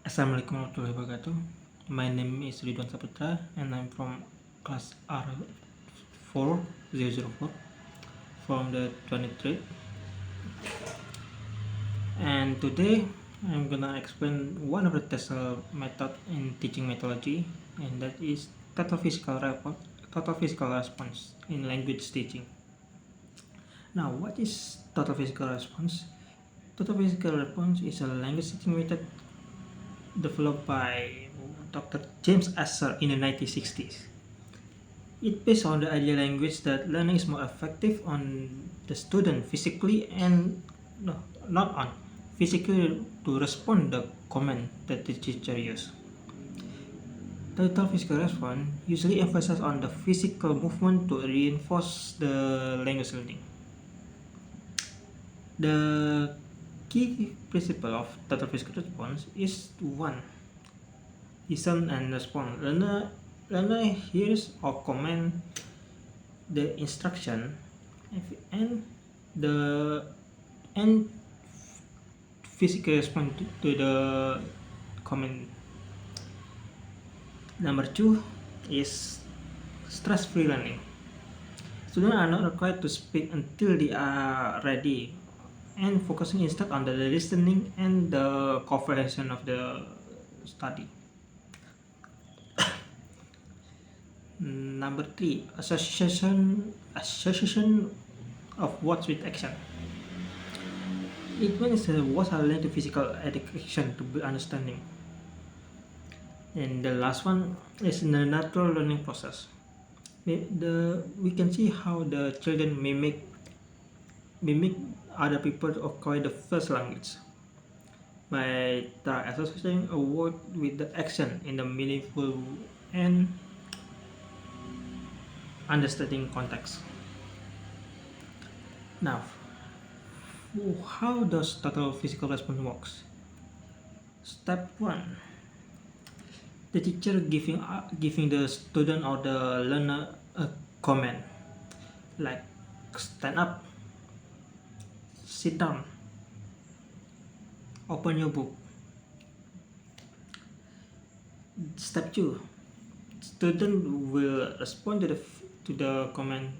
Assalamualaikum warahmatullahi wabarakatuh. My name is Ridwan Saputra and I'm from class R4004 from the 23rd. And today I'm gonna explain one of the TESOL method in teaching methodology, and that is total physical response in language teaching. Now, what is total physical response? Total physical response is a language teaching method developed by Dr. James Asser in the 1960s. It based on the idea language that learning is more effective on the student physically and no, not on physically to respond the command that the teacher uses. Total physical response usually emphasizes on the physical movement to reinforce the language learning. The key principle of total physical response is one, listen and respond. Learner hears or command the instruction and the and physically respond to the command. Number two is stress-free learning. Students are not required to speak until they are ready and focusing instead on the listening and the comprehension of the study. Number three, association of words with action. It means words are linked to physical action to be understanding. And the last one is the natural learning process. We can see how the children mimic other people to acquire the first language by associating a word with the action in the meaningful and understanding context. Now, how does total physical response works? Step 1. The teacher giving the student or the learner a command like stand up, sit down, open your book. Step 2. Student will respond to the command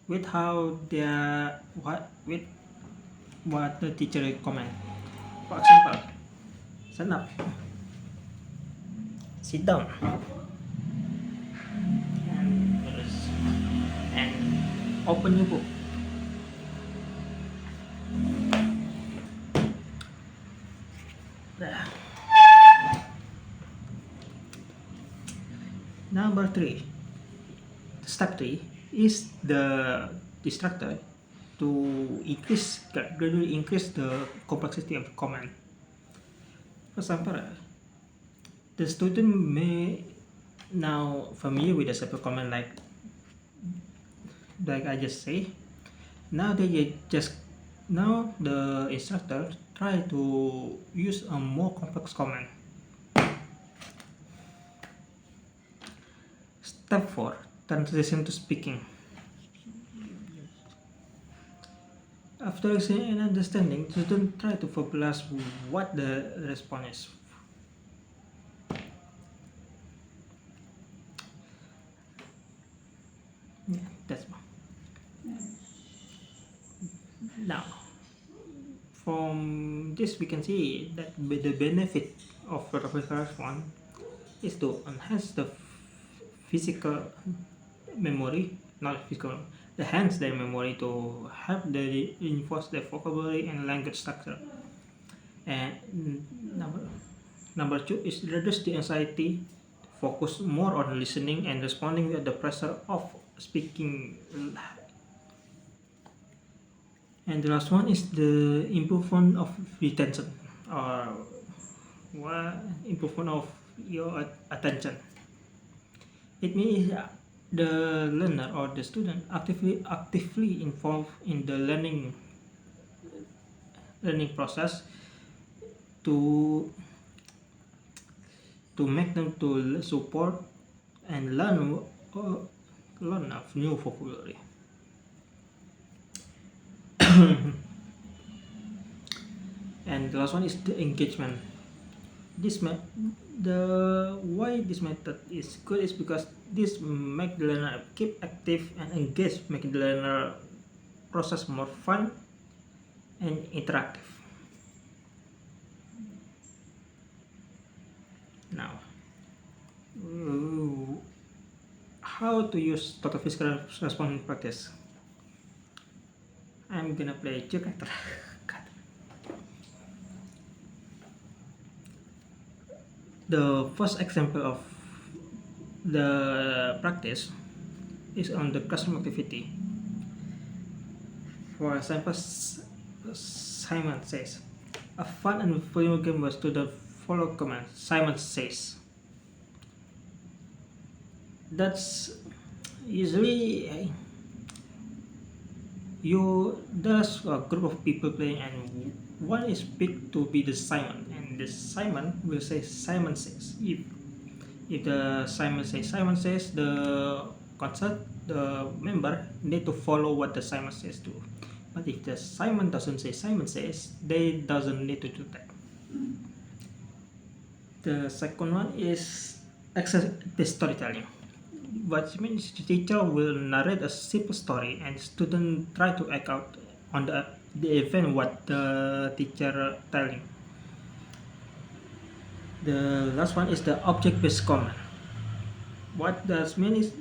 with what the teacher recommend. For example, stand up, sit down, and open your book. Number 3. Step 3 is the instructor to gradually increase the complexity of the command. For example, the student may now familiar with the simple command like I just say. Now the instructor try to use a more complex command. Step 4. Transition to speaking. After listening and understanding, the student try to verbalize what the response is. Yeah, that's all. Now, from this we can see that the benefit of total response is to enhance the physical memory, not physical, enhance their memory to help the reinforce their vocabulary and language structure. And number 2 is reduce the anxiety, focus more on listening and responding with the pressure of speaking. And the last one is the improvement of retention or improvement of your attention. It means the learner or the student actively involved in the learning process to make them to support and learn of new vocabulary. And the last one is the engagement. This the why this method is good is because this make the learner keep active and engaged, making the learner process more fun and interactive. Now, how to use total physical response in practice? I'm gonna play Jakarta. The first example of the practice is on the classroom activity. For example, Simon says, a fun and valuable game was to the follow command. Simon says. That's usually there's a group of people playing and one is picked to be the Simon, and the Simon will say Simon says. If the Simon says, the concert, the member need to follow what the Simon says too. But if the Simon doesn't say Simon says, they doesn't need to do that. The second one is the storytelling. What means the teacher will narrate a simple story and student try to act out on the event what the teacher telling. The last one is the object-based command. What does mean is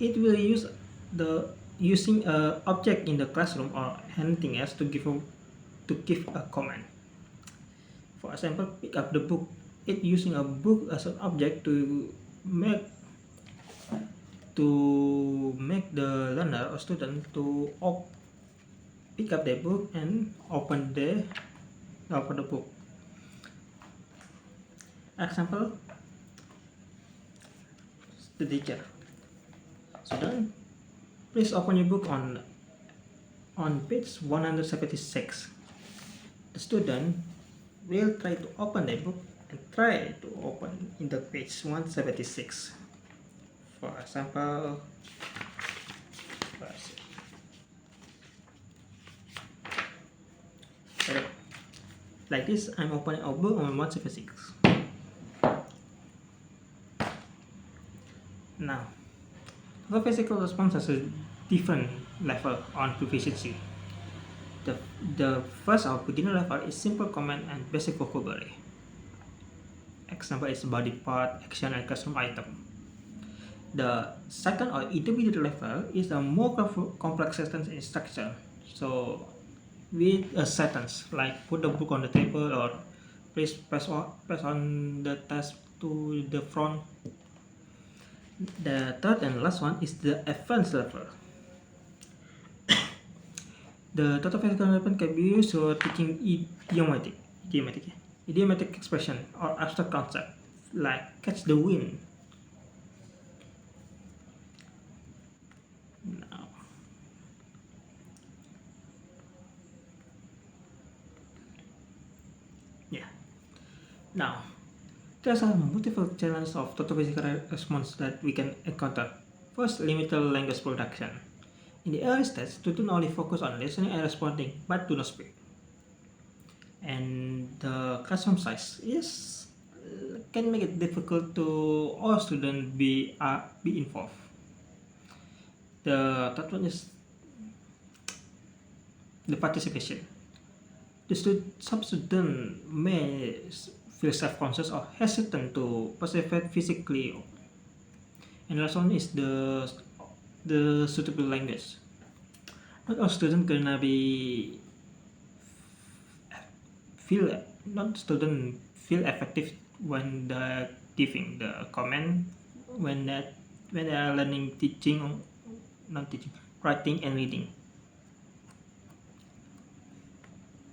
it will use the using a object in the classroom or anything else to give a command. For example, pick up the book. It using a book as an object to make the learner or student to pick up the book and open the book. Example, the teacher. Student, please open your book on page 176. The student will try to open the book and try to open in the page 176. For example, like this, I'm opening a book on 176. Now, the physical response has a different level on proficiency. The first or beginner level is simple command and basic vocabulary. Example is body part, action, and custom item. The second or intermediate level is a more complex sentence instruction. So, with a sentence like put the book on the table or please pass on the task to the front. The third and last one is the advanced level. The total physical development can be used for teaching idiomatic expression or abstract concept like catch the wind. Now, there's a multiple challenges of total physical response that we can encounter. First, limited language production. In the early stage, students only focus on listening and responding, but do not speak. And the classroom size can make it difficult to all students be involved. The third one is the participation. Some students may feel self-conscious or hesitant to participate physically. And last one is the suitable language. Not all students gonna feel effective when they're giving the comment when they are learning writing and reading.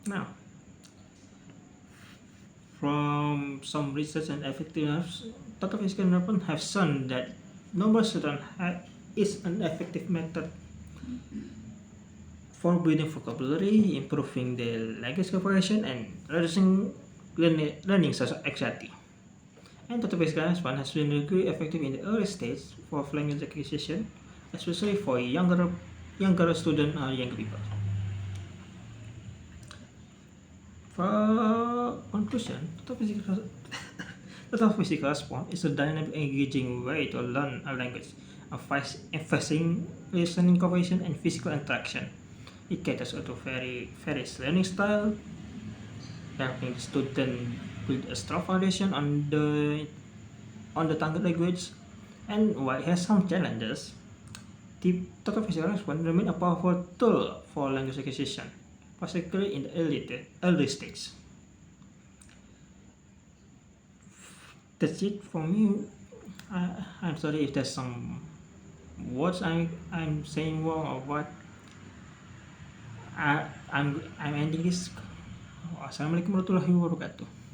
Now, from some research and effectiveness, total physical development have shown that number students is an effective method for building vocabulary, improving the language comprehension, and reducing learning anxiety. And total physical development has been really effective in the early stage for language acquisition, especially for younger students or younger people. For conclusion, total physical response is a dynamic, engaging way to learn a language, emphasizing listening comprehension and physical interaction. It caters to various learning style, helping the student build a strong foundation on the target language. And while it has some challenges, the total physical response remains a powerful tool for language acquisition, particularly in the early stage. That's it for me. I'm sorry if there's some words I'm saying wrong or what. I'm ending this. Wassalamualaikum warahmatullahi wabarakatuh.